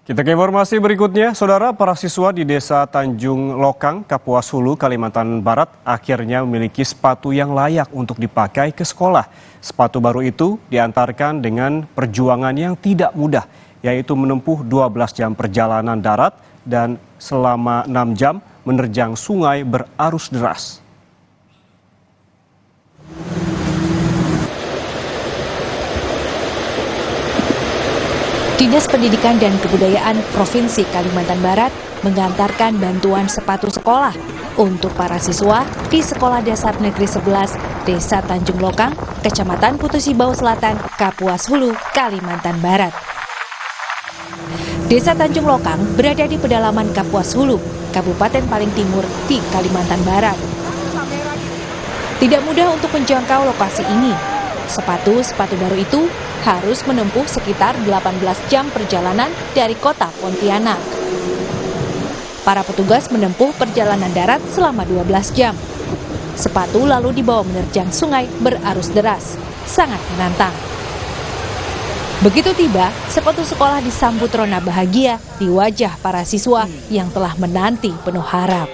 Kita ke informasi berikutnya, Saudara, para siswa di Desa Tanjung Lokang, Kapuas Hulu, Kalimantan Barat akhirnya memiliki sepatu yang layak untuk dipakai ke sekolah. Sepatu baru itu diantarkan dengan perjuangan yang tidak mudah, yaitu menempuh 12 jam perjalanan darat dan selama 6 jam menerjang sungai berarus deras. Dinas Pendidikan dan Kebudayaan Provinsi Kalimantan Barat mengantarkan bantuan sepatu sekolah untuk para siswa di Sekolah Dasar Negeri 11 Desa Tanjung Lokang, Kecamatan Putusibau Selatan, Kapuas Hulu, Kalimantan Barat. Desa Tanjung Lokang berada di pedalaman Kapuas Hulu, Kabupaten paling timur di Kalimantan Barat. Tidak mudah untuk menjangkau lokasi ini. Sepatu baru itu harus menempuh sekitar 18 jam perjalanan dari kota Pontianak. Para petugas menempuh perjalanan darat selama 12 jam. Sepatu lalu dibawa menerjang sungai berarus deras, sangat menantang. Begitu tiba, sepatu sekolah disambut rona bahagia di wajah para siswa yang telah menanti penuh harap.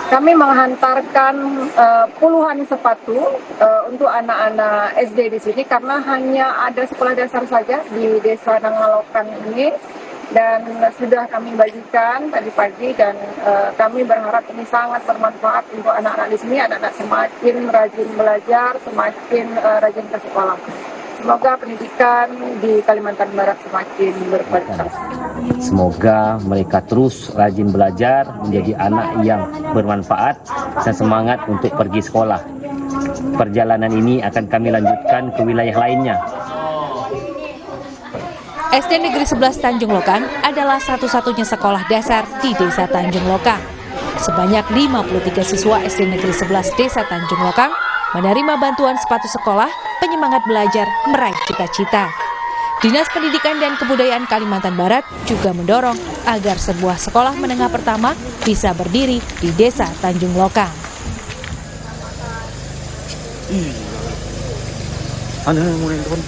Kami menghantarkan puluhan sepatu untuk anak-anak SD di sini karena hanya ada sekolah dasar saja di Desa Nangalokan ini, dan sudah kami bagikan tadi pagi, dan kami berharap ini sangat bermanfaat untuk anak-anak di sini. Anak-anak semakin rajin belajar, semakin rajin ke sekolah. Semoga pendidikan di Kalimantan Barat semakin berkualitas. Semoga mereka terus rajin belajar, menjadi anak yang bermanfaat dan semangat untuk pergi sekolah. Perjalanan ini akan kami lanjutkan ke wilayah lainnya. SD Negeri 11 Tanjung Lokang adalah satu-satunya sekolah dasar di Desa Tanjung Lokang. Sebanyak 53 siswa SD Negeri 11 Desa Tanjung Lokang menerima bantuan sepatu sekolah penyemangat belajar meraih cita-cita. Dinas Pendidikan dan Kebudayaan Kalimantan Barat juga mendorong agar sebuah sekolah menengah pertama bisa berdiri di Desa Tanjung Lokang. Anda mau nonton?